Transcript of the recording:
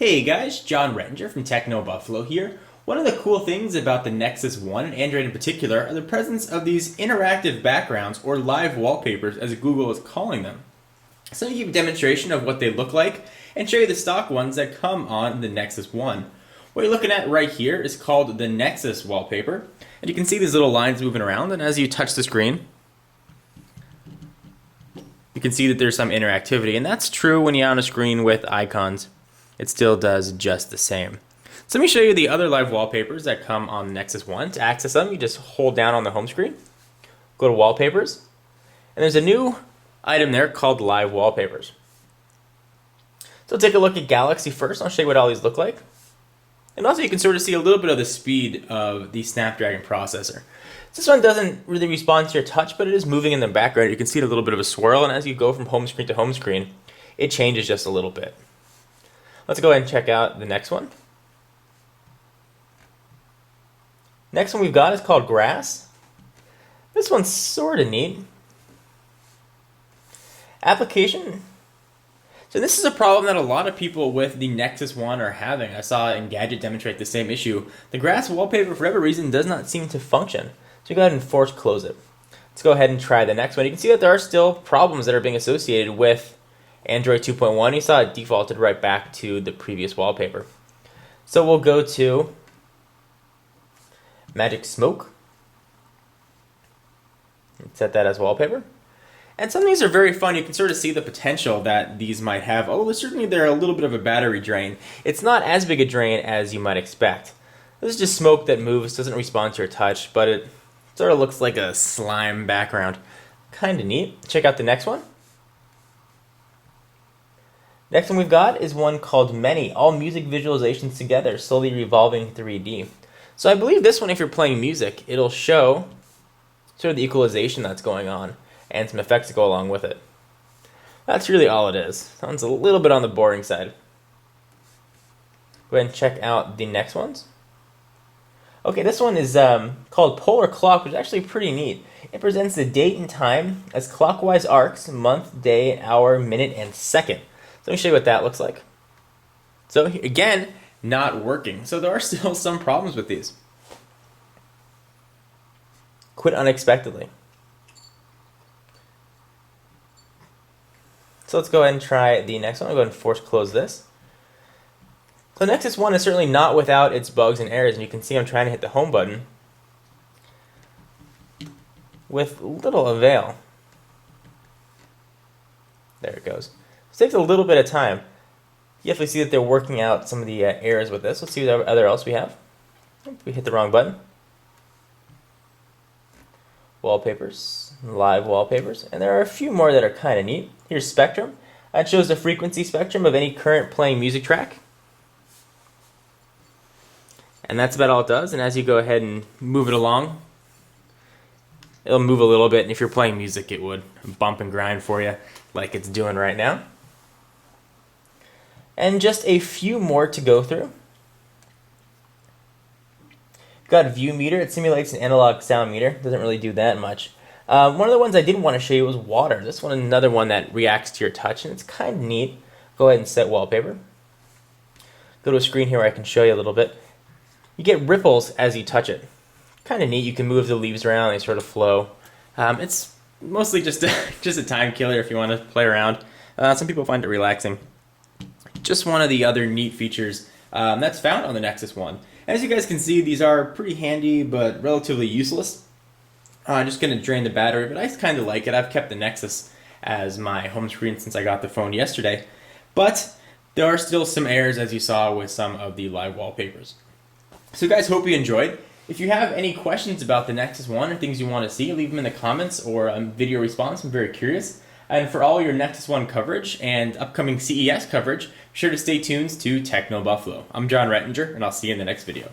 Hey guys, John Rettinger from TechnoBuffalo here. One of the cool things about the Nexus One and Android in particular are the presence of these interactive backgrounds or live wallpapers as Google is calling them. So I'm going to give a demonstration of what they look like and show you the stock ones that come on the Nexus One. What you're looking at right here is called the Nexus Wallpaper, and you can see these little lines moving around, and as you touch the screen you can see that there's some interactivity, and that's true when you're on a screen with icons. It still does just the same. So let me show you the other live wallpapers that come on Nexus One. To access them, you just hold down on the home screen, go to Wallpapers, and there's a new item there called Live Wallpapers. So take a look at Galaxy first. I'll show you what all these look like. And also you can sort of see a little bit of the speed of the Snapdragon processor. This one doesn't really respond to your touch, but it is moving in the background. You can see a little bit of a swirl, and as you go from home screen to home screen, it changes just a little bit. Let's go ahead and check out the next one. Next one we've got is called Grass. This one's sort of neat. Application. So this is a problem that a lot of people with the Nexus One are having. I saw Engadget demonstrate the same issue. The Grass wallpaper, for whatever reason, does not seem to function. So go ahead and force close it. Let's go ahead and try the next one. You can see that there are still problems that are being associated with Android 2.1. You saw it defaulted right back to the previous wallpaper. So we'll go to Magic Smoke. Set that as wallpaper. And some of these are very fun. You can sort of see the potential that these might have. Although certainly they're a little bit of a battery drain. It's not as big a drain as you might expect. This is just smoke that moves, doesn't respond to your touch, but it sort of looks like a slime background. Kind of neat. Check out the next one. Next one we've got is one called Many, all music visualizations together, slowly revolving 3D. So I believe this one, if you're playing music, it'll show sort of the equalization that's going on and some effects that go along with it. That's really all it is. Sounds a little bit on the boring side. Go ahead and check out the next ones. Okay, this one is called Polar Clock, which is actually pretty neat. It presents the date and time as clockwise arcs, month, day, hour, minute, and second. So let me show you what that looks like. So again, not working. So there are still some problems with these. Quit unexpectedly. So let's go ahead and try the next one. I'll go ahead and force close this. So Nexus One is certainly not without its bugs and errors, and you can see I'm trying to hit the home button with little avail. There it goes. It takes a little bit of time. You definitely see that they're working out some of the errors with this. Let's see what other else we have. We hit the wrong button. Wallpapers, live wallpapers, and there are a few more that are kind of neat. Here's Spectrum. That shows the frequency spectrum of any current playing music track. And that's about all it does. And as you go ahead and move it along, it'll move a little bit, and if you're playing music, it would bump and grind for you like it's doing right now. And just a few more to go through. Got View Meter. It simulates an analog sound meter. Doesn't really do that much. One of the ones I did want to show you was Water. This one, another one that reacts to your touch, and it's kind of neat. Go ahead and set wallpaper. Go to a screen here where I can show you a little bit. You get ripples as you touch it. Kind of neat. You can move the leaves around. They sort of flow. It's mostly just a time killer if you want to play around. Some people find it relaxing. Just one of the other neat features that's found on the Nexus One. As you guys can see, these are pretty handy but relatively useless. I'm just going to drain the battery, but I kind of like it. I've kept the Nexus as my home screen since I got the phone yesterday. But there are still some errors, as you saw with some of the live wallpapers. So guys, hope you enjoyed. If you have any questions about the Nexus One or things you want to see, leave them in the comments or video response. I'm very curious. And for all your Nexus One coverage and upcoming CES coverage, be sure to stay tuned to TechnoBuffalo. I'm John Rettinger, and I'll see you in the next video.